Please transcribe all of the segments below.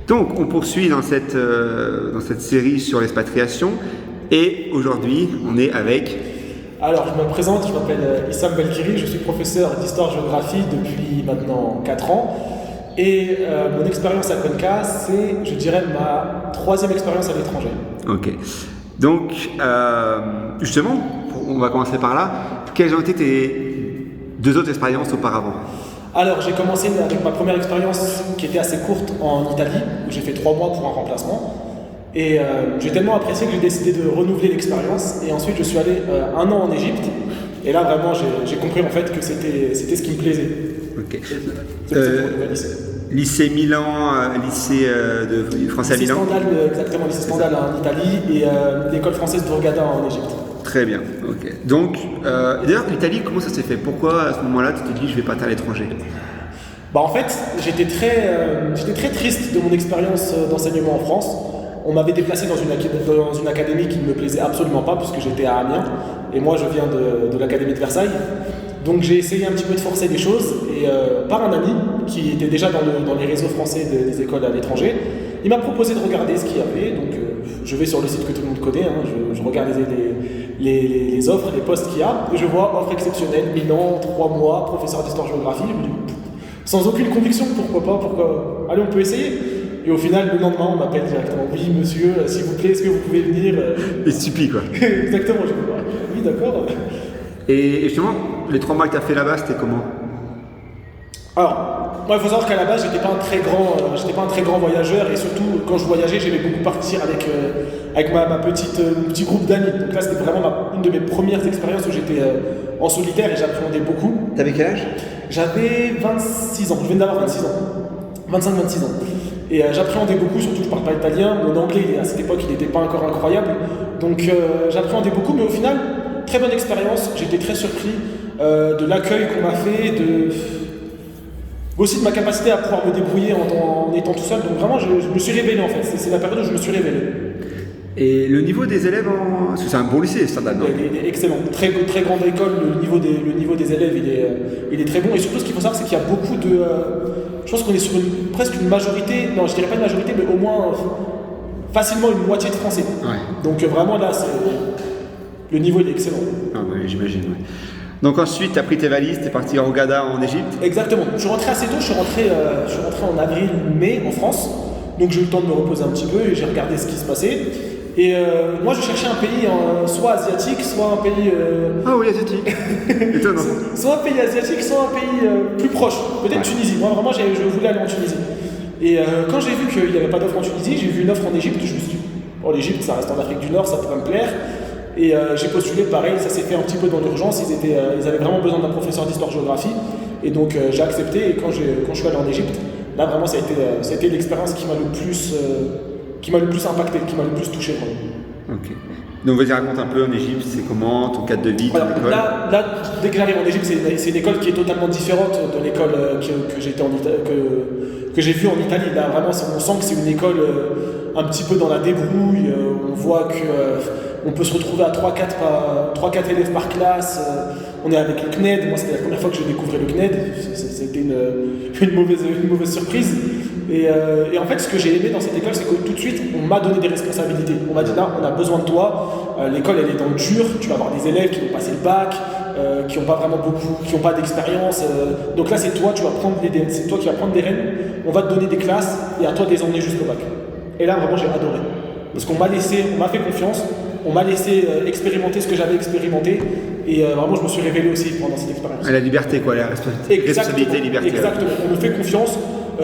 Donc, on poursuit dans cette série sur l'expatriation et aujourd'hui, on est avec... Alors, je me présente, je m'appelle Issam Belkiri, je suis professeur d'histoire-géographie depuis maintenant 4 ans. Et mon expérience à Cuenca, c'est, je dirais, ma 3e expérience à l'étranger. Ok. Donc, justement, on va commencer par là. Quelles ont été tes 2 autres expériences auparavant? Alors, j'ai commencé avec ma première expérience qui était assez courte en Italie, où j'ai fait 3 mois pour un remplacement. Et j'ai tellement apprécié que j'ai décidé de renouveler l'expérience. Et ensuite, je suis allé 1 an en Égypte. Et là, vraiment, j'ai compris en fait que c'était ce qui me plaisait. Ok. C'est lycée Milan, lycée de français à lycée Milan. Stendhal, exactement, lycée Stendhal en Italie et l'école française d'Hurghada en Égypte. Très bien, ok. Donc, d'ailleurs, l'Italie, comment ça s'est fait? Pourquoi à ce moment-là, tu t'es dit, je vais partir à l'étranger? Bah, en fait, j'étais très triste de mon expérience d'enseignement en France. On m'avait déplacé dans une académie qui ne me plaisait absolument pas, puisque j'étais à Amiens, et moi je viens de l'académie de Versailles. Donc j'ai essayé un petit peu de forcer les choses, et par un ami qui était déjà dans les réseaux français des écoles à l'étranger, il m'a proposé de regarder ce qu'il y avait. Donc je vais sur le site que tout le monde connaît, hein, je regarde les offres, les postes qu'il y a, et je vois offre exceptionnelle, Milan, 3 mois, professeur d'histoire-géographie. Je me dis, sans aucune conviction, pourquoi pas, allez, on peut essayer. Et au final, le lendemain, on m'appelle directement. Oui, monsieur, s'il vous plaît, est-ce que vous pouvez venir Et stupide, quoi. Exactement, je dis, oui, d'accord. Et justement, les 3 mois que tu as fait là-bas, c'était comment? Alors, moi, il faut savoir qu'à la base, j'étais pas un très grand voyageur, et surtout, quand je voyageais, j'aimais beaucoup partir avec mon petit groupe d'amis. Donc là, c'était vraiment une de mes premières expériences où j'étais en solitaire et j'appréhendais beaucoup. T'avais quel âge? J'avais 26 ans, je viens d'avoir 26 ans. 25-26 ans. Et j'appréhendais beaucoup, surtout je parle pas italien, mon anglais à cette époque il n'était pas encore incroyable, donc j'appréhendais beaucoup, mais au final, très bonne expérience, j'étais très surpris de l'accueil qu'on m'a fait, aussi de ma capacité à pouvoir me débrouiller en étant tout seul, donc vraiment je me suis révélé en fait, c'est la période où je me suis révélé. Et le niveau des élèves, parce que c'est un bon lycée, Stendhal, non? Il est excellent, très grande école, le niveau des élèves il est très bon, et surtout ce qu'il faut savoir c'est qu'il y a beaucoup de... je pense qu'on est sur presque une majorité, non je dirais pas une majorité, mais au moins facilement une moitié de Français. Ouais. Donc vraiment là, le niveau il est excellent. Ah oui, j'imagine, ouais. Donc ensuite, tu as pris tes valises, tu es parti à Hurghada en Égypte? Exactement. Je suis rentré assez tôt, je suis rentré en avril-mai en France. Donc j'ai eu le temps de me reposer un petit peu et j'ai regardé ce qui se passait. Et moi je cherchais un pays soit asiatique, soit un pays... Ah oui, asiatique. Étonnant. Soit un pays asiatique, soit un pays plus proche. Peut-être Tunisie. Moi vraiment je voulais aller en Tunisie. Et quand j'ai vu qu'il n'y avait pas d'offre en Tunisie, j'ai vu une offre en Égypte. Je me suis dit, bon l'Égypte ça reste en Afrique du Nord, ça pourrait me plaire. Et j'ai postulé pareil, ça s'est fait un petit peu dans l'urgence. Ils avaient vraiment besoin d'un professeur d'histoire-géographie. Et donc j'ai accepté. Et quand je suis allé en Égypte, là vraiment ça a été l'expérience qui m'a le plus impacté, qui m'a le plus touché. Ok. Donc vas-y, raconte un peu en Égypte, c'est comment, ton cadre de vie, ton école? Là, dès que j'arrive en Égypte, c'est une école qui est totalement différente de l'école que j'ai vue en Italie. Là vraiment, on sent que c'est une école un petit peu dans la débrouille. On voit qu'on peut se retrouver à 3-4 élèves par classe. On est avec le CNED. Moi, c'était la première fois que j'ai découvert le CNED. C'était une mauvaise surprise. Et en fait, ce que j'ai aimé dans cette école, c'est que tout de suite, on m'a donné des responsabilités. On m'a dit là, on a besoin de toi. L'école, elle est dans le dur. Tu vas avoir des élèves qui vont passer le bac, qui n'ont pas vraiment qui n'ont pas d'expérience. Donc là, c'est toi, c'est toi qui vas prendre les rênes. On va te donner des classes et à toi de les emmener jusqu'au bac. Et là, vraiment, j'ai adoré. Parce qu'on m'a fait confiance. On m'a laissé expérimenter ce que j'avais expérimenté. Et vraiment, je me suis révélé aussi pendant cette expérience. La liberté, quoi, la responsabilité, liberté. Exactement. On me fait confiance.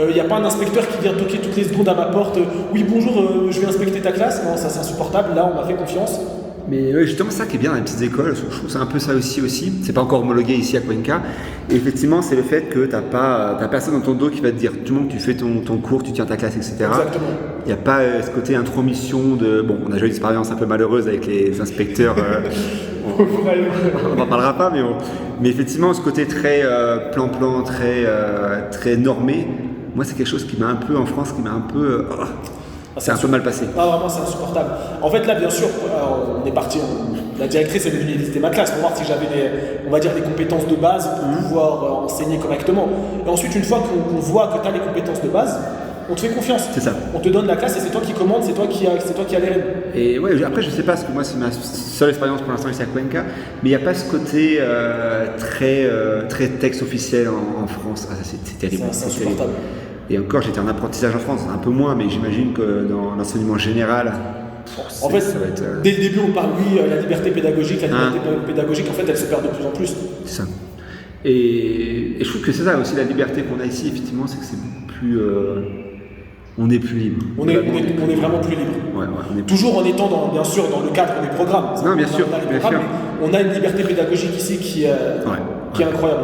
Il n'y a pas un inspecteur qui vient toquer toutes les secondes à ma porte. Oui, bonjour, je vais inspecter ta classe. Non, ça c'est insupportable. Là, on m'a fait confiance. Mais justement, ça qui est bien dans les petites écoles, je trouve c'est un peu ça aussi. C'est pas encore homologué ici à Cuenca. Et effectivement, c'est le fait que t'as personne dans ton dos qui va te dire du moment que tu fais ton cours, tu tiens ta classe, etc. Exactement. Il n'y a pas ce côté intromission de... Bon, on a déjà eu une expérience un peu malheureuse avec les inspecteurs. On n'en parlera pas, mais effectivement, ce côté très plan-plan, très normé, moi, c'est quelque chose qui m'a un peu, en France, c'est un peu mal passé. Ah, vraiment, c'est insupportable. En fait, là, bien sûr, on est parti. La directrice est venue visiter ma classe pour voir si j'avais des compétences de base pour pouvoir enseigner correctement. Et ensuite, une fois qu'on voit que tu as les compétences de base, on te fait confiance. C'est ça. On te donne la classe et c'est toi qui commandes, c'est toi qui as les rênes. Et ouais, après je sais pas, parce que moi c'est ma seule expérience pour l'instant ici à Cuenca, mais il n'y a pas ce côté très texte officiel en France. Ah, c'est terrible. C'est insupportable. Et encore, j'étais en apprentissage en France, un peu moins, mais j'imagine que dans l'enseignement général, en fait, ça va être, dès le début, on parle, oui, la liberté pédagogique. La liberté pédagogique, en fait, elle se perd de plus en plus. C'est ça. Et je trouve que c'est ça aussi, la liberté qu'on a ici, effectivement, c'est que c'est beaucoup plus... on est plus libre. On est vraiment plus libre. Ouais, toujours en étant, bien sûr, dans le cadre des programmes. Non, bien sûr. On a une liberté pédagogique ici qui est incroyable.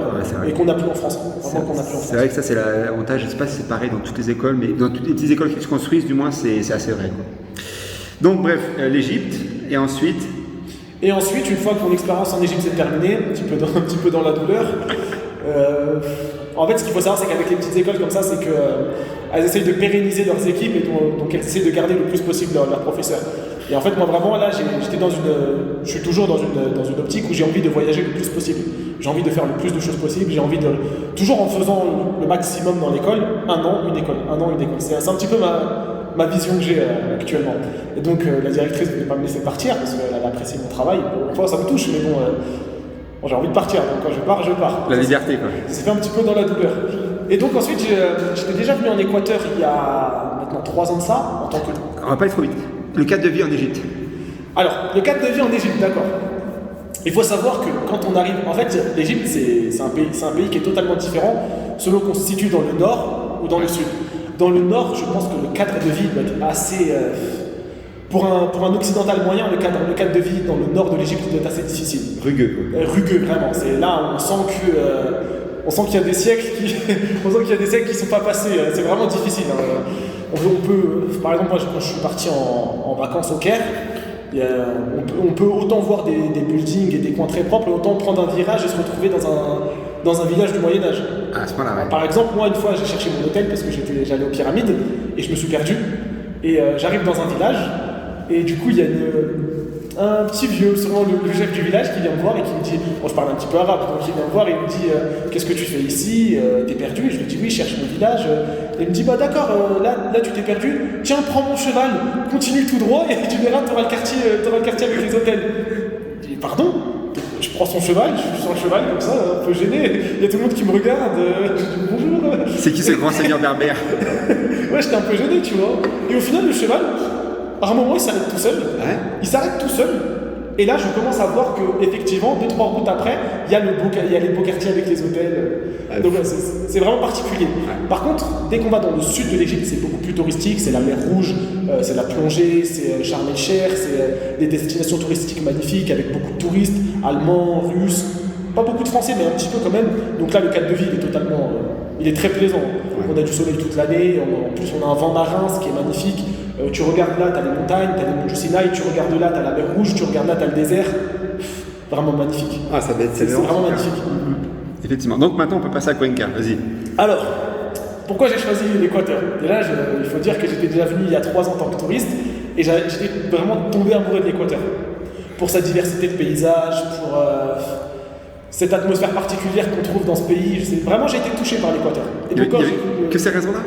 Et qu'on n'a plus en France. C'est vrai que ça, c'est l'avantage. Je ne sais pas si c'est pareil dans toutes les écoles, mais dans toutes les petites écoles qui se construisent, du moins, c'est assez vrai. Quoi. Donc, bref, l'Égypte, et ensuite... Et ensuite, une fois que mon expérience en Égypte s'est terminée, un petit peu dans la douleur, en fait, ce qu'il faut savoir, c'est qu'avec les petites écoles comme ça, c'est qu'elles essayent de pérenniser leurs équipes et donc elles essayent de garder le plus possible leurs professeurs. Et en fait, moi, vraiment, là, je suis toujours dans une optique où j'ai envie de voyager le plus possible. J'ai envie de faire le plus de choses possible. J'ai envie de, toujours en faisant le maximum dans l'école, un an, une école. C'est un petit peu ma vision que j'ai actuellement. Et donc, la directrice ne voulait pas me laisser partir parce qu'elle apprécie mon travail. Enfin, ça me touche, mais bon, j'ai envie de partir. Donc, quand je pars. La liberté, quoi. Ça fait un petit peu dans la douleur. Et donc, ensuite, j'étais déjà venu en Équateur il y a maintenant 3 ans de ça, en tant que... On va pas aller trop vite. Le cadre de vie en Égypte. Alors, le cadre de vie en Égypte, d'accord. Il faut savoir que quand on arrive... En fait, l'Égypte, c'est un pays qui est totalement différent selon qu'on se situe dans le nord ou dans le sud. Dans le nord, je pense que le cadre de vie doit être assez... Pour un occidental moyen, le cadre de vie dans le nord de l'Égypte doit être assez difficile. Rugueux, quoi. Rugueux, vraiment. C'est là, on sent qu'il y a des siècles qui sont pas passés. C'est vraiment difficile. On peut, par exemple, moi, quand je suis parti en vacances au Caire, on peut autant voir des buildings et des coins très propres, et autant prendre un virage et se retrouver dans un village du Moyen-Âge. Ah, à ce point-là, ouais. Par exemple, moi, une fois, j'ai cherché mon hôtel parce que j'allais aux pyramides et je me suis perdu. Et j'arrive dans un village, et du coup, il y a un petit vieux, sûrement le chef du village, qui vient me voir et qui me dit, bon, je parle un petit peu arabe, donc il vient me voir et il me dit, qu'est-ce que tu fais ici, t'es perdu? Et je lui dis, oui, je cherche mon village. Et il me dit, bah d'accord, là tu t'es perdu, tiens, prends mon cheval, continue tout droit et tu verras, t'auras le quartier avec les hôtels. Je dis, pardon? Je prends son cheval, je suis sur le cheval comme ça, un peu gêné, il y a tout le monde qui me regarde, je dis bonjour. C'est qui ce grand seigneur berbère? Ouais, j'étais un peu gêné, tu vois. Et au final, le cheval, à un moment, il s'arrête tout seul. Ouais. Il s'arrête tout seul. Et là, je commence à voir qu'effectivement, 2-3 routes après, il y a les beaux quartiers avec les hôtels. Donc, c'est vraiment particulier. Ouais. Par contre, dès qu'on va dans le sud de l'Égypte, c'est beaucoup plus touristique. C'est la mer Rouge, c'est la plongée, c'est Sharm el-Sheikh, c'est des destinations touristiques magnifiques avec beaucoup de touristes, allemands, russes. Pas beaucoup de Français, mais un petit peu quand même. Donc là, le cadre de vie, il est très plaisant. Ouais. On a du soleil toute l'année. En plus, on a un vent marin, ce qui est magnifique. Tu regardes là, tu as les montagnes, tu as les monts du Sinaï, tu regardes là, tu as la mer Rouge, tu regardes là, tu as le désert. Vraiment magnifique. Ah, ça va être c'est vraiment magnifique. Effectivement. Donc maintenant, on peut passer à Cuenca. Vas-y. Alors, pourquoi j'ai choisi l'Équateur? Déjà, il faut dire que j'étais déjà venu il y a 3 ans en tant que touriste et j'étais vraiment tombé amoureux de l'Équateur. Pour sa diversité de paysages, pour cette atmosphère particulière qu'on trouve dans ce pays. Vraiment, j'ai été touché par l'Équateur. Et donc, que ces raisons-là?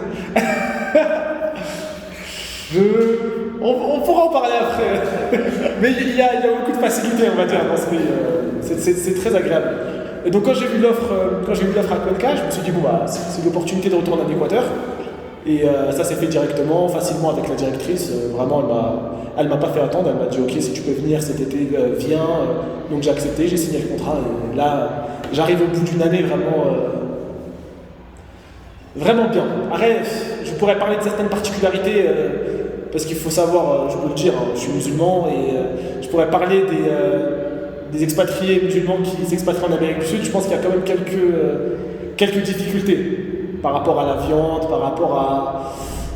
On pourra en parler après. Mais il y a beaucoup de facilité, on va dire, dans ce pays. C'est très agréable. Et donc, quand j'ai vu l'offre à Cuenca, je me suis dit, bon, bah, c'est l'opportunité de retourner en Équateur. Et ça s'est fait directement, facilement avec la directrice. Vraiment, elle m'a pas fait attendre. Elle m'a dit, ok, si tu peux venir cet été, viens. Donc, j'ai accepté, j'ai signé le contrat. Et là, j'arrive au bout d'une année vraiment bien. Arrête, je pourrais parler de certaines particularités. Parce qu'il faut savoir, je peux le dire, je suis musulman et je pourrais parler des expatriés musulmans qui s'expatrient en Amérique du Sud. Je pense qu'il y a quand même quelques difficultés par rapport à la viande, par rapport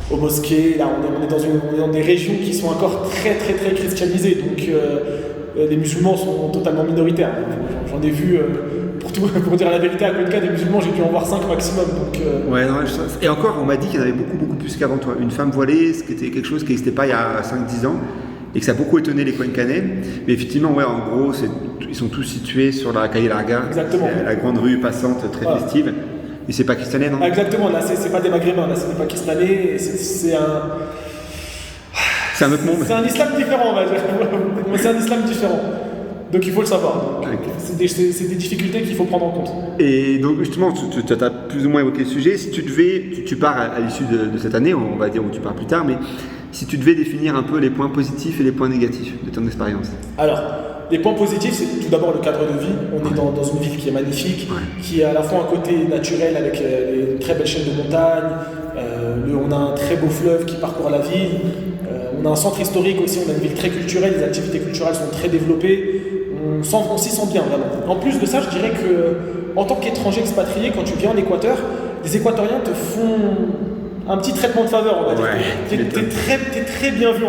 aux mosquées. Là, on est dans des régions qui sont encore très très très christianisées. Donc les musulmans sont totalement minoritaires. J'en ai vu, pour dire la vérité, à Cuenca, des musulmans, j'ai dû en voir 5 maximum. Donc, Ouais, non, et encore, on m'a dit qu'il y en avait beaucoup plus qu'avant toi. Une femme voilée, ce qui était quelque chose qui n'existait pas il y a 5-10 ans, et que ça a beaucoup étonné les Cuencanais. Mais effectivement, ouais, en gros, ils sont tous situés sur la Calle Larga. Exactement. La grande rue passante très festive. Et c'est pakistanais, non? Exactement, là c'est pas des maghrébins, là c'est des pakistanais, c'est un... C'est un autre monde. C'est un islam différent, on va dire. C'est un islam différent. Donc il faut le savoir. Okay. C'est des difficultés qu'il faut prendre en compte. Et donc justement, tu as plus ou moins évoqué le sujet. Si tu pars à l'issue de cette année, on va dire, ou tu pars plus tard, mais si tu devais définir un peu les points positifs et les points négatifs de ton expérience. Alors, les points positifs, c'est tout d'abord le cadre de vie. On est dans une ville qui est magnifique, qui a à la fois un côté naturel avec une très belle chaîne de montagnes. On a un très beau fleuve qui parcourt la ville. On a un centre historique aussi, on a une ville très culturelle, les activités culturelles sont très développées. On s'y sent bien vraiment. En plus de ça, je dirais que en tant qu'étranger expatrié, quand tu viens en Équateur, les Équatoriens te font un petit traitement de faveur, on va dire. T'es très bien vu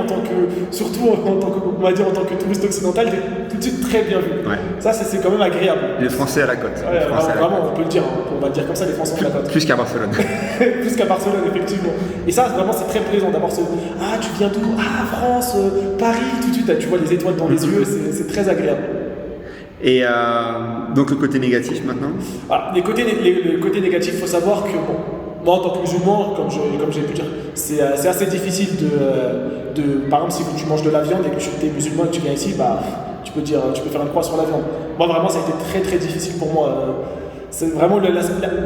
surtout en tant que touriste occidental, t'es tout de suite très bien vu. Ouais. Ça, c'est quand même agréable. Les Français à la côte. Ouais, vraiment, on peut le dire. On va le dire comme ça, les Français à la côte. Plus qu'à Barcelone. Plus qu'à Barcelone, effectivement. Et ça, vraiment, c'est très plaisant d'avoir ce « Ah, tu viens d'où ? Ah, France, Paris !» Tout de suite, tu vois les étoiles dans les yeux, c'est très agréable. Et donc le côté négatif maintenant? Alors, le côté négatif, il faut savoir que moi, en tant que musulman, comme j'ai pu dire, c'est assez difficile par exemple, si tu manges de la viande et que tu es musulman et que tu viens ici, tu peux faire une croix sur la viande. Moi, vraiment, ça a été très très difficile pour moi. C'est vraiment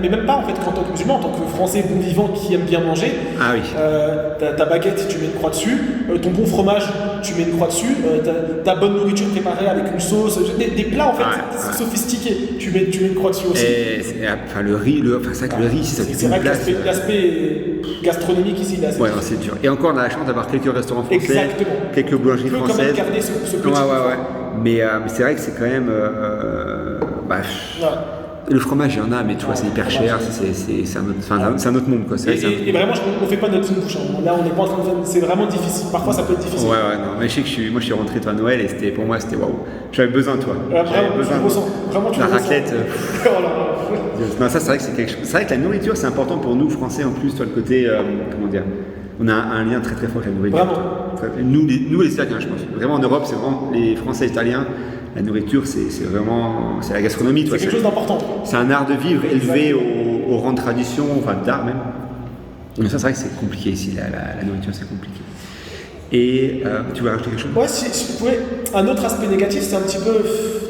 mais même pas en fait qu'en tant que musulman, en tant que Français bon vivant qui aime bien manger. Ah oui. Ta baguette, tu mets une croix dessus. Ton bon fromage, tu mets une croix dessus. Ta bonne nourriture préparée avec une sauce, des plats en fait sophistiqués. Tu mets une croix dessus aussi. Et le riz, c'est vrai que le riz, ça c'est vrai que l'aspect gastronomique ici, là, ouais, c'est dur. Et encore, on a la chance d'avoir quelques restaurants français, exactement, quelques boulangeries françaises. On peut quand même garder ce petit. Ouais. Mais c'est vrai que c'est quand même. Le fromage, il y en a, mais tu vois, c'est hyper cher, c'est un autre monde, quoi. Et vraiment, on fait pas notre fine bouche. Là, on n'est pas en train de faire. C'est vraiment difficile. Parfois, ça peut être difficile. Ouais, non, mais je sais que je suis rentré toi à Noël et pour moi, c'était waouh. J'avais besoin de toi. J'avais besoin de la raclette. Non, ça, c'est vrai que c'est quelque chose. C'est vrai que la nourriture, c'est important pour nous, Français, en plus, toi, le côté, comment dire. On a un lien très très fort avec la nourriture. Vraiment. Nous, les Italiens, je pense. Vraiment, en Europe, c'est vraiment les Français Italiens. La nourriture, c'est vraiment. C'est la gastronomie, toi. C'est quelque chose d'important. C'est un art de vivre élevé au rang de tradition, enfin d'art même. Mais ça, c'est vrai que c'est compliqué ici. La nourriture, c'est compliqué. Et tu veux rajouter quelque chose? Ouais, si vous pouvez. Un autre aspect négatif, c'est un petit peu.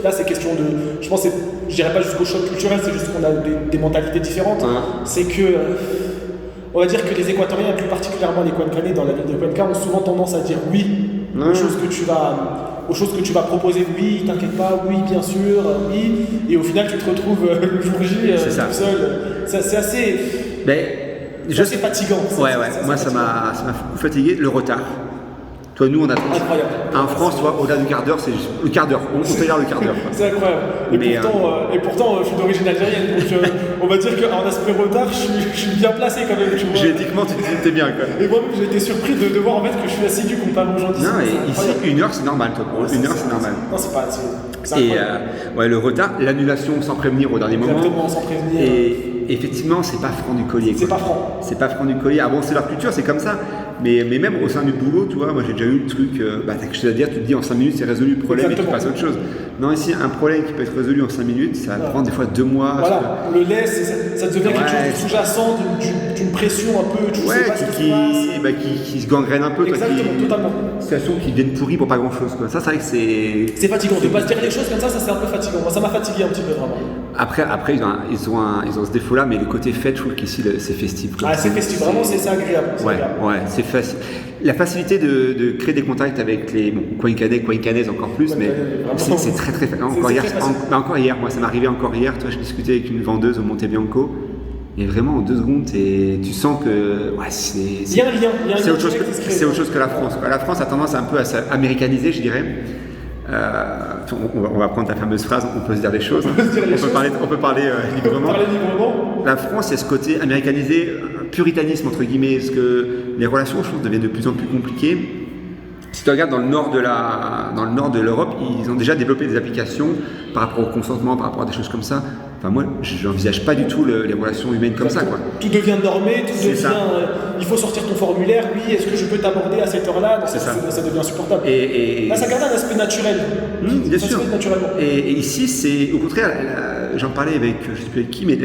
Là, c'est question de. Je pense, je dirais pas jusqu'au choc culturel, c'est juste qu'on a des mentalités différentes. C'est que. On va dire que les Équatoriens, plus particulièrement les Cuencanais dans la ville de Cuenca, ont souvent tendance à dire oui aux choses que tu vas proposer. Oui, t'inquiète pas, oui, bien sûr, oui. Et au final, tu te retrouves le jour J tout seul. C'est assez. C'est assez fatigant. Moi, ça m'a beaucoup fatigué. Le retard. Toi, nous, on a incroyable. En France, toi, au-delà du quart d'heure, c'est juste le quart d'heure. On tolère le quart d'heure. C'est incroyable. Et pourtant, je suis d'origine algérienne, donc on va dire qu'en aspect retard, je suis bien placé quand même. Tu vois. Génétiquement, tu t'es bien, quoi. Et moi-même, j'ai été surpris de voir en fait que je suis assidu comparé aux gens d'ici. Non, et ici, 1 heure, c'est normal, toi. Une heure, c'est normal. Non, c'est pas. Et le retard, l'annulation sans prévenir au dernier moment. Exactement, sans prévenir. Et effectivement, c'est pas franc du collier. C'est pas franc. C'est pas franc du collier. Ah bon, c'est leur culture, c'est comme ça. Mais même au sein du boulot, tu vois, moi j'ai déjà eu le truc, t'as quelque chose à dire, tu te dis en 5 minutes c'est résolu le problème. Exactement. Et tu passes à autre chose. Non, ici, un problème qui peut être résolu en 5 minutes, ça prend des fois 2 mois. Voilà, on le laisse, ça devient quelque chose de sous-jacent, d'une pression un peu, tu sais pas ce qui se passe. Qui se gangrène un peu. Exactement, totalement. Situations qui deviennent pourries pour pas grand-chose. Ça, c'est vrai que c'est... C'est fatigant, de pas se dire les choses comme ça c'est un peu fatigant. Moi, ça m'a fatigué un petit peu, vraiment. Après ils ont ce défaut-là, mais le côté fête, je trouve qu'ici, c'est festif. C'est festif, vraiment, c'est agréable. C'est facile. La facilité de créer des contacts avec les Cuencanaises encore plus, mais c'est très très facile. Encore hier, moi ça m'est arrivé encore hier, toi je discutais avec une vendeuse au Monte Bianco, et vraiment en 2 secondes, tu sens que il y a un lien. C'est autre chose que la France. La France a tendance un peu à s'américaniser, je dirais. On va prendre ta fameuse phrase, on peut se dire des choses. On peut parler librement. La France, il y a ce côté américanisé, puritanisme entre guillemets, parce que les relations, je trouve, deviennent de plus en plus compliquées. Si tu regardes dans le nord de l'Europe, ils ont déjà développé des applications par rapport au consentement, par rapport à des choses comme ça. Enfin, moi, je n'envisage pas du tout les relations humaines comme ça, quoi. Tout devient normé, il faut sortir ton formulaire. Oui, est-ce que je peux t'aborder à cette heure-là? Ça devient insupportable. Là, ça garde un aspect naturel. Bien sûr. Et ici, c'est au contraire. J'en parlais avec, je ne sais plus avec qui, mais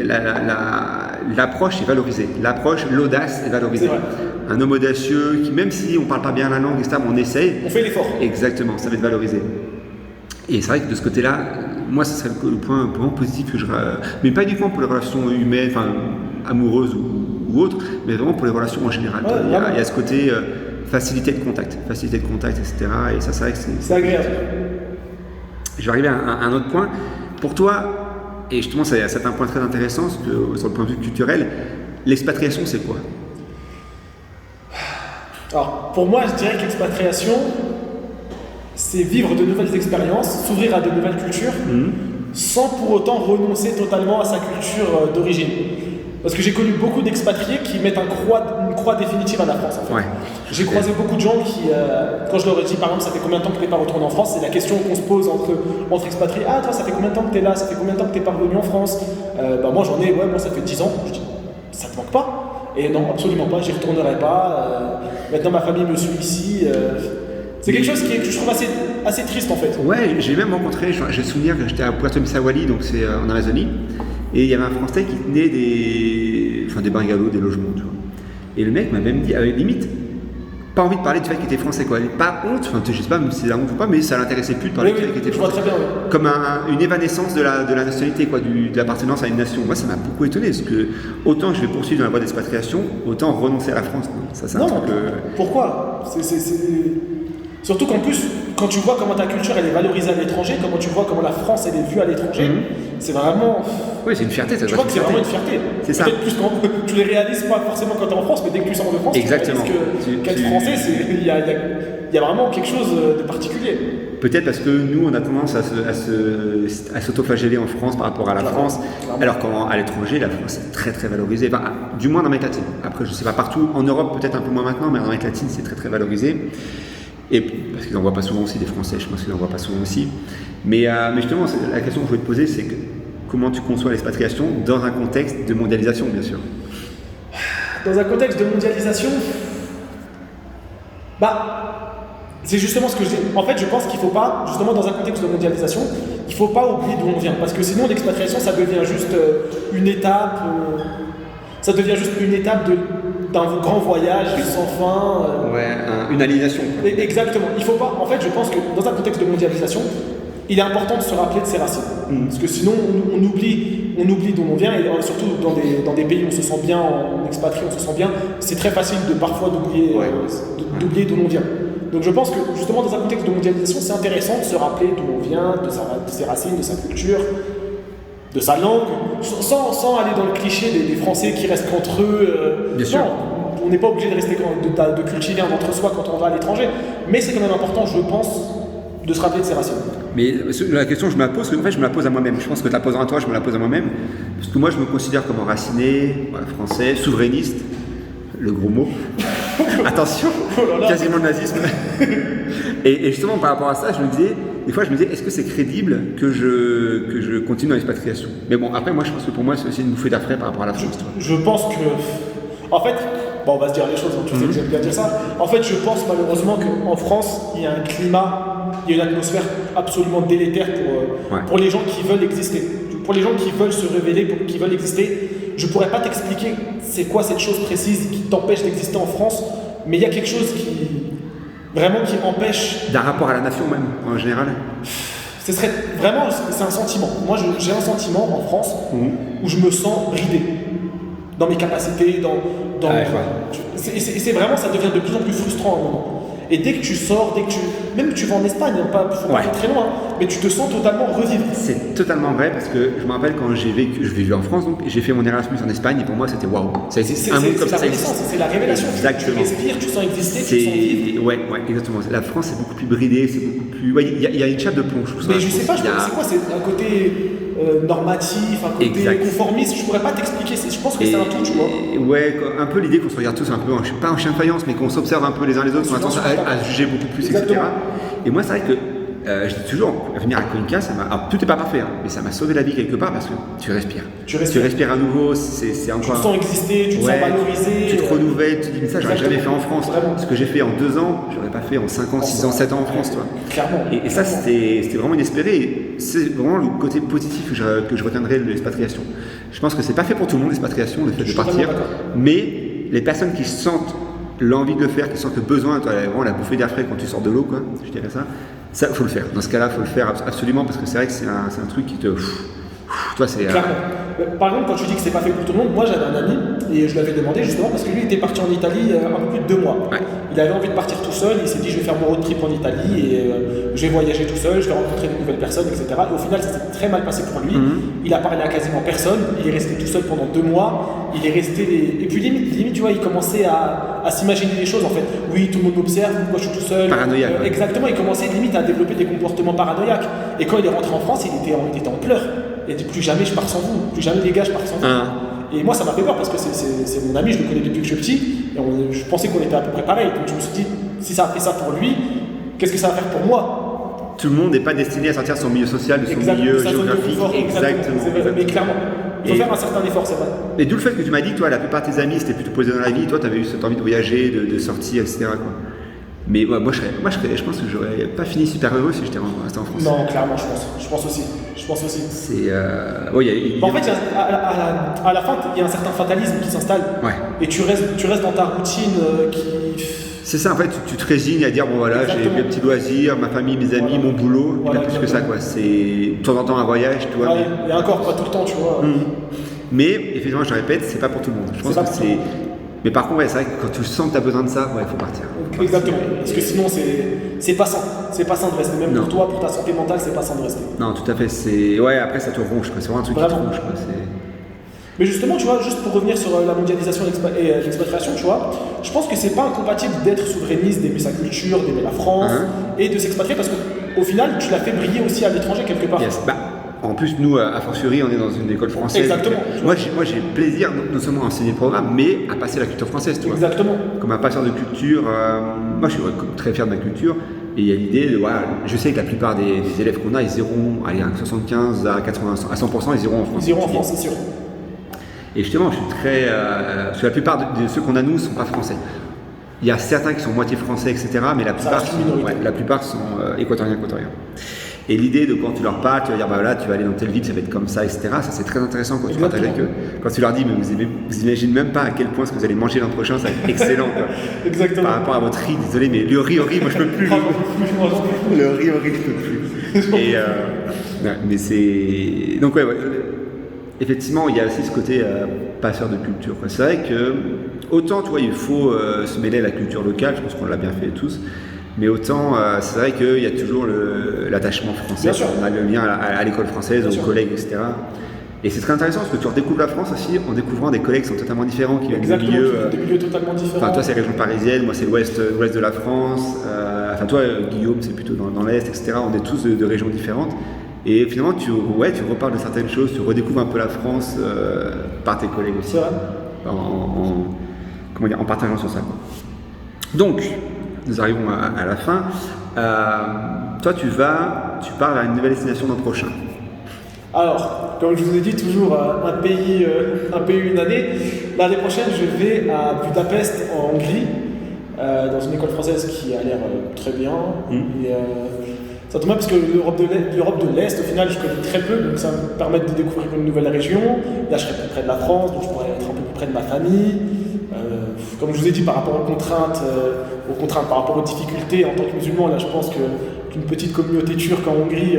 l'approche est valorisée. L'approche, l'audace est valorisée. Un homme audacieux qui, même si on ne parle pas bien la langue, etc., on essaye. On fait l'effort. Exactement, ça va être valorisé. Et c'est vrai que de ce côté-là, moi, ce serait le point positif que je... Mais pas uniquement pour les relations humaines, enfin, amoureuses ou autres, mais vraiment pour les relations en général. Ouais, il y a ce côté facilité de contact, etc. Et ça, c'est vrai que c'est agréable. Je vais arriver à un autre point. Pour toi, et justement, c'est un point très intéressant, parce que, sur le point de vue culturel, l'expatriation, c'est quoi? Alors, pour moi, je dirais que l'expatriation, c'est vivre de nouvelles expériences, s'ouvrir à de nouvelles cultures, sans pour autant renoncer totalement à sa culture d'origine. Parce que j'ai connu beaucoup d'expatriés qui mettent une croix définitive à la France, en fait. Ouais. J'ai croisé beaucoup de gens qui, quand je leur ai dit, par exemple, ça fait combien de temps que tu n'es pas retourné en France, c'est la question qu'on se pose entre expatriés. Ah, toi, ça fait combien de temps que tu es là? Ça fait combien de temps que tu n'es pas revenu en France? Moi, moi, ça fait 10 ans. Je dis, ça te manque pas? Et non, absolument pas, j'y retournerai pas. Maintenant, ma famille me suit ici. C'est quelque chose que je trouve assez triste, en fait. Ouais, j'ai même rencontré, j'ai souvenir que j'étais à Puerto Misawali, donc c'est en Amazonie, et il y avait un Français qui tenait des bungalows, des logements, tu vois. Et le mec m'a même dit, avait limite pas envie de parler du fait qu'il était français, quoi. Pas honte, enfin, je sais pas si c'est la honte ou pas, mais ça l'intéressait plus de parler du fait qu'il était français. Je vois très bien, Comme une évanescence de la nationalité, quoi, de l'appartenance à une nation. Moi, ça m'a beaucoup étonné, parce que autant je vais poursuivre dans la voie d'expatriation, autant renoncer à la France. Ça, c'est un truc. Pourquoi? Surtout qu'en plus, quand tu vois comment ta culture elle est valorisée à l'étranger, comment tu vois comment la France elle est vue à l'étranger, c'est vraiment. Oui, c'est une fierté. Tu vois que c'est vraiment une fierté. C'est ça. Peut-être plus quand tu les réalises pas forcément quand tu es en France, mais dès que tu sors de France, exactement. Tu réalises qu'être français, il y a vraiment quelque chose de particulier. Peut-être parce que nous, on a tendance à s'autoflageller en France par rapport à la France, alors qu'à l'étranger, la France est très très valorisée, enfin, du moins dans l'Amérique latine. Après, je ne sais pas partout, en Europe peut-être un peu moins maintenant, mais en Amérique latine, c'est très très valorisé. Et parce qu'ils n'en voient pas souvent aussi, des Français, je pense qu'ils n'en voient pas souvent aussi. Mais justement, la question que je voulais te poser, c'est comment tu conçois l'expatriation dans un contexte de mondialisation, bien sûr. Dans un contexte de mondialisation, c'est justement ce que je dis. En fait, je pense qu'il ne faut pas, justement dans un contexte de mondialisation, il ne faut pas oublier d'où on vient. Parce que sinon, l'expatriation, ça devient juste une étape. Ça devient juste une étape d'un grand voyage sans fin. Une aliénation. Exactement. Il faut pas. En fait, je pense que dans un contexte de mondialisation, il est important de se rappeler de ses racines. Parce que sinon, on oublie d'où on vient, et surtout dans des pays où on se sent bien, en expatrié, on se sent bien, c'est très facile parfois d'oublier d'où on vient. Donc je pense que justement dans un contexte de mondialisation, c'est intéressant de se rappeler d'où on vient, de ses racines, de sa culture, de sa langue, sans aller dans le cliché des Français qui restent qu'entre eux. Bien sûr. On n'est pas obligé de cultiver un entre-soi quand on va à l'étranger, mais c'est quand même important, je pense, de se rappeler de ses racines. Mais la question que je me la pose, en fait, je me la pose à moi-même. Je pense que tu la poseras à toi, je me la pose à moi-même. Parce que moi, je me considère comme enraciné, français, souverainiste, le gros mot. Attention, quasiment le nazisme. et justement, par rapport à ça, des fois, je me disais, est-ce que c'est crédible que je continue dans l'expatriation? Mais bon, après, moi, je pense que pour moi, c'est aussi une bouffée d'air frais par rapport à la France. Je pense que. En fait, on va se dire les choses, tu sais que j'aime bien dire ça. En fait, je pense malheureusement qu'en France, il y a un climat, il y a une atmosphère absolument délétère pour les gens qui veulent exister. Pour les gens qui veulent se révéler, qui veulent exister, je pourrais pas t'expliquer c'est quoi cette chose précise qui t'empêche d'exister en France, mais il y a quelque chose qui empêche. D'un rapport à la nation même, en général. Ce serait vraiment, c'est un sentiment. Moi, j'ai un sentiment en France où je me sens bridé dans mes capacités, c'est vraiment, ça devient de plus en plus frustrant à un moment. Et dès que tu sors, même que tu vas en Espagne, faut pas aller très loin, mais tu te sens totalement revivre. C'est totalement vrai, parce que je me rappelle quand je vivais en France, donc j'ai fait mon Erasmus en Espagne, et pour moi c'était waouh. C'est un monde comme ça, c'est la révélation. Exactement. Tu respires, tu sens exister, tu sens vivre. Ouais, exactement. La France c'est beaucoup plus bridé, c'est beaucoup plus. Il y a une chape de plomb, je trouve ça. Mais je sais pas, c'est quoi, c'est un côté normatif, un côté conformiste, je pourrais pas t'expliquer, je pense que c'est un tout, tu vois. Ouais, un peu l'idée qu'on se regarde tous un peu, pas en chien de faïence, mais qu'on s'observe un peu les uns les autres, qu'on a tendance à juger beaucoup plus, etc. Et moi, c'est vrai que je dis toujours, venir à Cuenca, alors, tout n'est pas parfait, hein, mais ça m'a sauvé la vie quelque part parce que tu respires. Tu respires à nouveau, c'est encore. Tu te sens exister, tu te sens valorisé. Tu te renouvelles, tu te dis, mais ça, j'aurais jamais fait en France. Vraiment. Ce que j'ai fait en 2 ans, je n'aurais pas fait en 5 ans, 6 ans, 7 ans en France, toi. Clairement. Et ça, c'était vraiment inespéré. Et c'est vraiment le côté positif que je retiendrai de l'expatriation. Je pense que c'est pas fait pour tout le monde, l'expatriation, le fait de partir. Mais les personnes qui sentent l'envie de le faire, qui sentent le besoin, toi, vraiment la bouffée d'air frais quand tu sors de l'eau, quoi, je dirais ça, faut le faire. Dans ce cas-là, faut le faire absolument parce que c'est vrai que c'est un truc qui te. Toi, c'est. Clairement. Par exemple, quand tu dis que c'est pas fait pour tout le monde, moi j'avais un ami et je lui avais demandé justement parce que lui était parti en Italie un peu plus de 2 mois. Ouais. Il avait envie de partir tout seul, il s'est dit je vais faire mon road trip en Italie et je vais voyager tout seul, je vais rencontrer de nouvelles personnes, etc. Et au final, ça s'est très mal passé pour lui. Il a parlé à quasiment personne, il est resté tout seul pendant 2 mois, il est resté. Et puis limite, tu vois, il commençait à s'imaginer des choses en fait. Oui, tout le monde m'observe, moi je suis tout seul. Paranoïaque. Exactement, il commençait limite à développer des comportements paranoïaques. Et quand il est rentré en France, il était en pleurs. Il a dit plus jamais je pars sans vous, plus jamais les gars je pars sans vous. Et moi ça m'a fait peur parce que c'est mon ami, je le connais depuis que je suis petit, et je pensais qu'on était à peu près pareil. Donc je me suis dit, si ça a fait ça pour lui, qu'est-ce que ça va faire pour moi? Tout le monde n'est pas destiné à sortir de son milieu social, de son milieu géographique. Exactement. Mais clairement, il faut faire un certain effort, c'est vrai. Et d'où le fait que tu m'as dit que toi, la plupart de tes amis, c'était plutôt posé dans la vie, toi, tu avais eu cette envie de voyager, de sortir, etc. quoi. Mais moi, je pense que j'aurais pas fini super heureux si j'étais resté en France. Non, clairement, je pense aussi. C'est. En fait, à la fin, il y a un certain fatalisme qui s'installe. Ouais. Et tu restes dans ta routine qui. C'est ça, en fait, tu te résignes à dire bon voilà, j'ai mes petits loisirs, ma famille, mes amis, mon boulot, il n'y a plus que ça, quoi. C'est de temps en temps un voyage, tu vois. Ouais, et encore pas tout le temps, tu vois. Mais effectivement, je répète, c'est pas pour tout le monde. Je pense que c'est. Mais par contre, c'est vrai que quand tu sens que tu as besoin de ça, il faut partir. Exactement. Parce que sinon, c'est pas sain. C'est pas sain de rester. Même pour toi, pour ta santé mentale, c'est pas sain de rester. Non, tout à fait. Ouais, après, ça te ronge. C'est vraiment un truc qui te ronge. Mais justement, tu vois, juste pour revenir sur la mondialisation et l'expatriation, tu vois, je pense que c'est pas incompatible d'être souverainiste, d'aimer sa culture, d'aimer la France et de s'expatrier parce qu'au final, tu l'as fait briller aussi à l'étranger quelque part. Yes. En plus, nous, à fortiori, on est dans une école française. Exactement. Moi, j'ai plaisir non seulement à enseigner le programme, mais à passer la culture française. Tu vois. Exactement. Comme un passeur de culture, moi, je suis très fier de ma culture. Et il y a l'idée de, voilà, je sais que la plupart des élèves qu'on a, ils iront, allez, à 75, à 80, à 100%, ils iront en France. Ils iront en France, c'est sûr. Et justement, je suis très. Parce que la plupart de ceux qu'on a, nous, ne sont pas français. Il y a certains qui sont moitié français, etc., mais la plupart sont équatoriens. Et l'idée de quand tu leur parles, tu vas dire bah voilà, tu vas aller dans telle ville, ça va être comme ça, etc. Ça c'est très intéressant quand tu partages avec eux. Quand tu leur dis, mais vous imaginez même pas à quel point ce que vous allez manger l'an prochain, ça va être excellent. Quoi. Exactement. Par rapport à votre riz, désolé, mais le riz, moi je peux plus. Le riz, je peux plus. Et mais c'est. Donc ouais, effectivement, il y a aussi ce côté passeur de culture. Quoi. C'est vrai que autant, tu vois, il faut se mêler à la culture locale, je pense qu'on l'a bien fait tous. Mais autant, c'est vrai qu'il y a toujours l'attachement français, on a le lien à l'école française, aux collègues, etc. Et c'est très intéressant parce que tu redécouvres la France aussi en découvrant des collègues qui sont totalement différents, qui viennent des milieux totalement différents. Enfin, toi, c'est la région parisienne, moi, c'est l'ouest de la France. Enfin, toi, Guillaume, c'est plutôt dans l'est, etc. On est tous de régions différentes. Et finalement, tu reparles de certaines choses, tu redécouvres un peu la France par tes collègues aussi. C'est vrai. En partageant sur ça. Quoi. Donc, nous arrivons à la fin. Toi, tu pars à une nouvelle destination l'an prochain. Alors, comme je vous ai dit, toujours un pays, une année. L'année prochaine, je vais à Budapest, en Hongrie, dans une école française qui a l'air très bien. Et, ça tombe bien parce que l'Europe de l'Est, au final, je connais très peu, donc ça va me permettre de découvrir une nouvelle région. Là, je serai plus près de la France, donc je pourrai être un peu plus près de ma famille. Comme je vous ai dit, par rapport aux contraintes, par rapport aux difficultés, en tant que musulman, là, je pense qu'une petite communauté turque en Hongrie,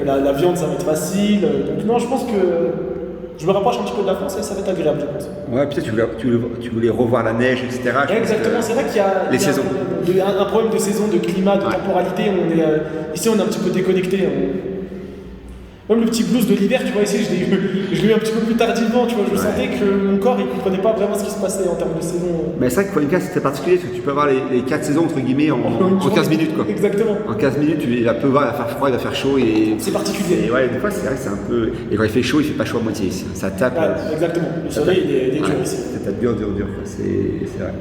la viande, ça va être facile. Donc non, je pense que je me rapproche un petit peu de la France et ça va être agréable, je pense. Ouais, peut-être tu voulais revoir la neige, etc. Exactement, c'est vrai qu'il y a les saisons. Un problème de saison, de climat, de temporalité. Ici, on est un petit peu déconnecté. Même le petit blues de l'hiver, tu vois, ici, je l'ai eu un petit peu plus tardivement, tu vois, je sentais que mon corps, il ne comprenait pas vraiment ce qui se passait en termes de saison. Mais c'est vrai que Cuenca, c'est particulier, parce que tu peux avoir les 4 saisons, entre guillemets, en 15 minutes, quoi. Exactement. En 15 minutes, il va pleuvoir, il va faire froid, il va faire chaud, et... C'est particulier. Et ouais, des fois, c'est vrai que c'est un peu... Et quand il fait chaud, il fait pas chaud à moitié, ici. Ça tape... Ouais, exactement. Le soleil, il est dur ici. Ça tape dur, quoi. C'est vrai.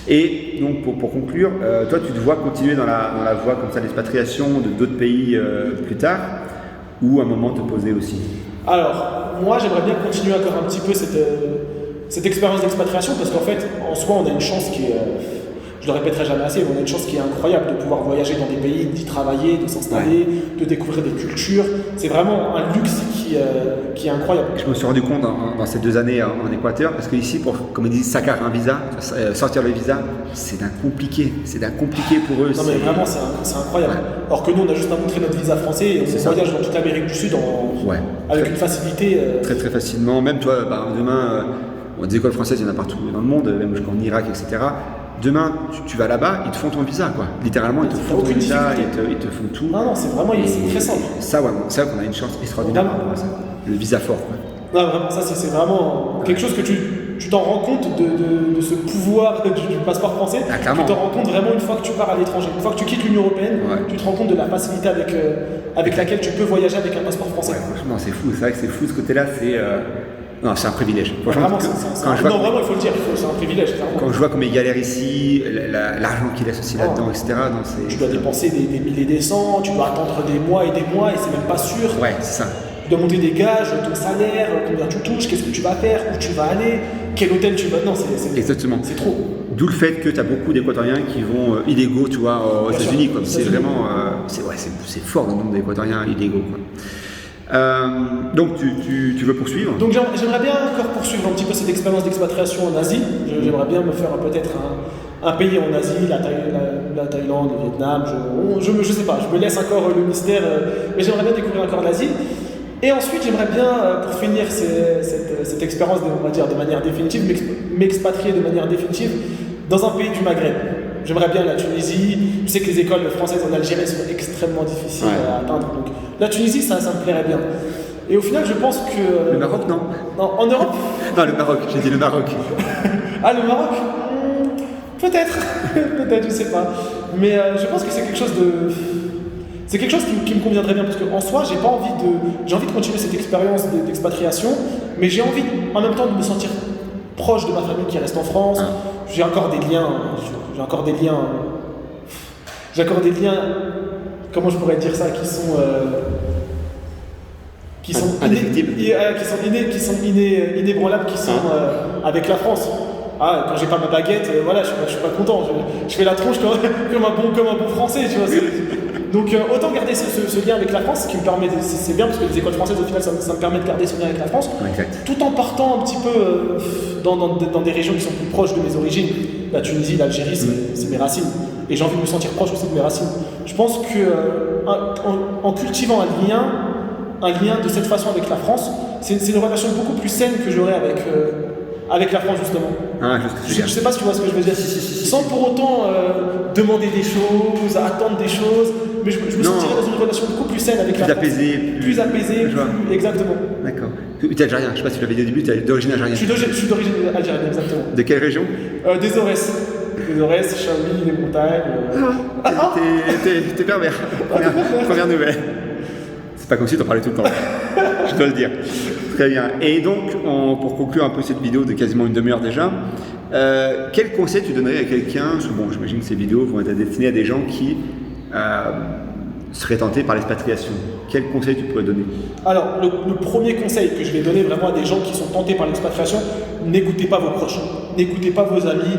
Et donc pour conclure, toi tu te vois continuer dans la voie comme ça d'expatriation de d'autres pays plus tard, ou à un moment te poser aussi? Alors, moi j'aimerais bien continuer encore un petit peu cette expérience d'expatriation parce qu'en fait, en soi, on a une chance qui est, je le répéterai jamais assez, mais on a une chance qui est incroyable de pouvoir voyager dans des pays, d'y travailler, de s'installer, de découvrir des cultures. C'est vraiment un luxe qui est incroyable. Je me suis rendu compte dans ces 2 années en Équateur, parce qu'ici, comme ils disent, sacar un visa, sortir le visa, c'est d'un compliqué. C'est d'un compliqué pour eux. Non mais vraiment, c'est incroyable. Ouais. Alors que nous, on a juste à montrer notre visa français et on voyage dans toute l'Amérique du Sud avec une facilité. Très très facilement. Même toi, demain, des écoles françaises, il y en a partout dans le monde, même jusqu'en Irak, etc. Demain, tu vas là-bas, ils te font ton visa, quoi. Littéralement, ils te font ton visa, ils te font tout. Non, c'est vraiment c'est très simple. Ça, ouais, c'est vrai qu'on a une chance extraordinaire par rapport à ça. Le visa fort, quoi. Non, vraiment, ça, c'est vraiment quelque chose que tu t'en rends compte de ce pouvoir du passeport français. Ah, clairement. Tu t'en rends compte vraiment une fois que tu pars à l'étranger. Une fois que tu quittes l'Union Européenne, tu te rends compte de la facilité avec laquelle tu peux voyager avec un passeport français. Ouais, franchement, c'est fou. C'est vrai que c'est fou ce côté-là. Non, c'est un privilège. Vraiment, vraiment, il faut le dire, c'est un privilège. Clairement. Quand je vois comme ils galèrent ici, l'argent qu'ils laissent aussi là-dedans, etc. Tu dois dépenser des milliers des cents, tu dois attendre des mois et c'est même pas sûr. Ouais, c'est ça. Tu dois monter des gages, ton salaire, combien tu touches, qu'est-ce que tu vas faire, où tu vas aller, quel hôtel tu vas. Non, exactement. C'est trop. D'où le fait que tu as beaucoup d'Équatoriens qui vont illégaux, tu vois, aux États-Unis. C'est vraiment. C'est fort le nombre d'Équatoriens illégaux, quoi. Donc tu veux poursuivre? Donc j'aimerais bien encore poursuivre un petit peu cette expérience d'expatriation en Asie. J'aimerais bien me faire peut-être un pays en Asie, la Thaïlande, le Vietnam, je sais pas, je me laisse encore le mystère, mais j'aimerais bien découvrir encore l'Asie. Et ensuite j'aimerais bien, pour finir cette expérience, on va dire de manière définitive, m'expatrier de manière définitive dans un pays du Maghreb. J'aimerais bien la Tunisie. Je sais que les écoles françaises en Algérie sont extrêmement difficiles à atteindre. Donc la Tunisie, ça me plairait bien. Et au final, je pense que... Le Maroc, non? Non, en Europe? Non, le Maroc, j'ai dit le Maroc. Ah, le Maroc? Peut-être, je sais pas. Mais je pense que c'est quelque chose de... C'est quelque chose qui me conviendrait bien, parce qu'en soi, j'ai envie de continuer cette expérience d'expatriation, mais j'ai envie en même temps de me sentir proche de ma famille qui reste en France. J'ai encore des liens, comment je pourrais dire ça, qui sont inébranlables, qui sont avec la France. Quand j'ai pas ma baguette, je suis pas content. Je fais la tronche comme un bon Français, tu vois. Donc autant garder ce lien avec la France, qui me permet, c'est bien parce que les écoles françaises au final ça me permet de garder ce lien avec la France, tout en partant un petit peu dans des régions qui sont plus proches de mes origines. La Tunisie, l'Algérie, c'est mes racines. Et j'ai envie de me sentir proche aussi de mes racines. Je pense que en cultivant un lien de cette façon avec la France, c'est une relation beaucoup plus saine que j'aurais avec la France justement. Je sais pas si tu vois ce que je veux dire. Sans pour autant demander des choses, attendre des choses, mais je me sentirais dans une relation beaucoup plus saine avec la France. Plus apaisée, exactement. D'accord. Tu es algérien, je sais pas si tu l'avais dit au début, tu es d'origine algérienne. Je suis d'origine algérienne, exactement. De quelle région? Des Aurès. Les Aurès, Chaoui, les montagnes. T'es pervers. Première nouvelle. C'est pas comme si t'en parlais tout le temps. Je dois le dire. Très bien. Et donc, pour conclure un peu cette vidéo de quasiment une demi-heure déjà, quel conseil tu donnerais à quelqu'un? Parce que bon, j'imagine que ces vidéos vont être destinées à des gens qui seraient tentés par l'expatriation. Quel conseil tu pourrais donner? Alors, le premier conseil que je vais donner vraiment à des gens qui sont tentés par l'expatriation, n'écoutez pas vos proches, n'écoutez pas vos amis.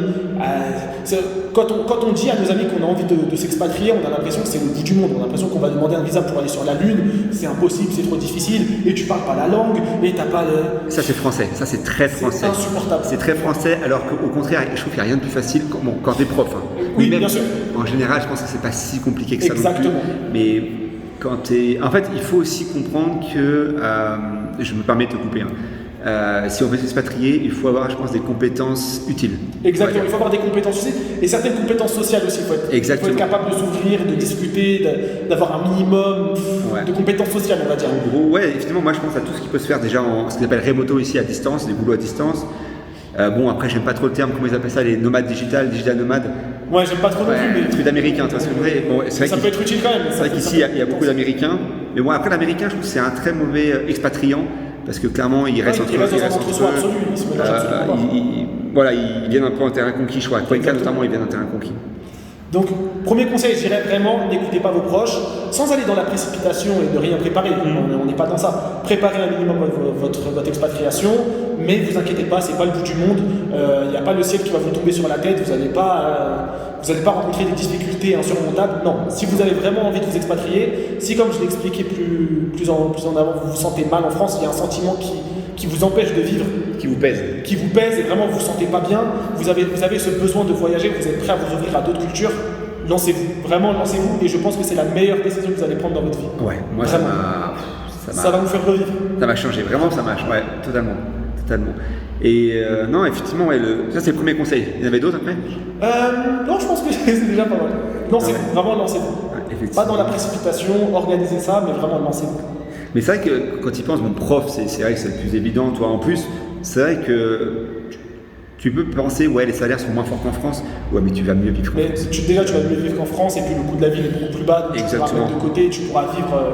Quand on dit à nos amis qu'on a envie de s'expatrier, on a l'impression que c'est le bout du monde. On a l'impression qu'on va demander un visa pour aller sur la Lune. C'est impossible, c'est trop difficile. Et tu parles pas la langue, et t'as pas le... Ça c'est français, ça c'est très français. C'est insupportable. C'est très français, alors qu'au contraire, je trouve qu'il n'y a rien de plus facile quand t'es prof. Oui, bien sûr. En général, je pense que c'est pas si compliqué que ça. Exactement. Non plus. Mais quand t'es... En fait, il faut aussi comprendre que... je me permets de te couper. Si on veut s'expatrier, il faut avoir, je pense, des compétences utiles. Exactement, il faut avoir des compétences utiles et certaines compétences sociales aussi. Il faut être capable de s'ouvrir, de discuter, d'avoir un minimum de compétences sociales, on va dire. En gros, effectivement, moi je pense à tout ce qui peut se faire déjà en ce qu'on appelle remoto ici à distance, des boulots à distance. Après, j'aime pas trop le terme, comment ils appellent ça, les nomades digital nomades. Ouais, j'aime pas trop non plus. Mais... truc d'américain, c'est vrai. Bon, ça peut être utile quand même. C'est vrai qu'ici, il y a beaucoup d'américains. Mais bon, après, l'américain, je trouve que c'est un très mauvais expatriant. Parce que clairement, il reste entre eux. voilà, ils viennent un peu en terrain conquis, je crois. Cuenca notamment, ils viennent en terrain conquis. Donc, premier conseil, je dirais vraiment, n'écoutez pas vos proches, sans aller dans la précipitation et de rien préparer. On n'est pas dans ça. Préparez un minimum votre expatriation, mais ne vous inquiétez pas, c'est pas le bout du monde. Il n'y a pas le ciel qui va vous tomber sur la tête. Vous n'allez pas rencontrer des difficultés insurmontables. Non. Si vous avez vraiment envie de vous expatrier, si comme je l'ai expliqué plus en avant, vous vous sentez mal en France, il y a un sentiment qui vous empêche de vivre. Qui vous pèse. Qui vous pèse et vraiment vous ne vous sentez pas bien, vous avez ce besoin de voyager, vous êtes prêt à vous ouvrir à d'autres cultures, lancez-vous, vraiment lancez-vous, et je pense que c'est la meilleure décision que vous allez prendre dans votre vie. Ouais, moi vraiment. Ça va vous faire revivre. Ça m'a changé, vraiment ça m'a changé, ouais, totalement. Et non, effectivement, ouais, ça c'est le premier conseil. Il y en avait d'autres après Non, je pense que c'est déjà pas mal. Lancez-vous, vraiment lancez-vous. Ouais, pas dans la précipitation, organisez ça, mais vraiment lancez-vous. Mais c'est vrai que quand tu y penses, mon prof, c'est vrai que c'est le plus évident, toi en plus, c'est vrai que tu peux penser, ouais, les salaires sont moins forts qu'en France, ouais, mais tu vas mieux vivre. Mais déjà, tu vas mieux vivre qu'en France, et puis le coût de la vie est beaucoup plus bas, donc tu pourras mettre de côté, tu pourras vivre.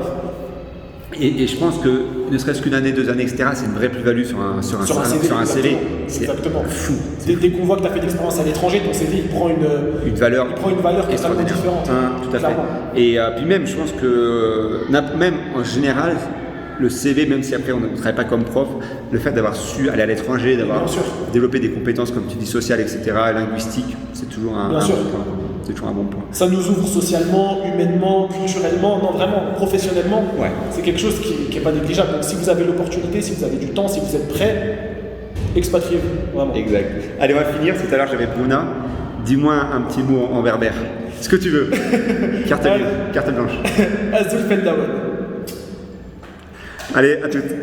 Et je pense que, ne serait-ce qu'une année, 2 années, etc., c'est une vraie plus-value sur un CV. C'est fou. Dès qu'on voit que tu as fait l'expérience à l'étranger, ton CV il prend une valeur totalement différente. Tout à fait. Et puis même, je pense que, même en général, le CV, même si après on ne travaille pas comme prof, le fait d'avoir su aller à l'étranger, d'avoir développé des compétences, comme tu dis, sociales, etc., linguistiques, c'est toujours un bon point. C'est toujours un bon point. Ça nous ouvre socialement, humainement, culturellement, non vraiment, professionnellement. Ouais. C'est quelque chose qui n'est pas négligeable. Donc si vous avez l'opportunité, si vous avez du temps, si vous êtes prêt, expatriez-vous, vraiment. Exact. Allez, on va finir. Tout à l'heure, j'avais Bruna. Dis-moi un petit mot en berbère. Ce que tu veux. Carte blanche. Azul Feldawen. Allez, à toutes.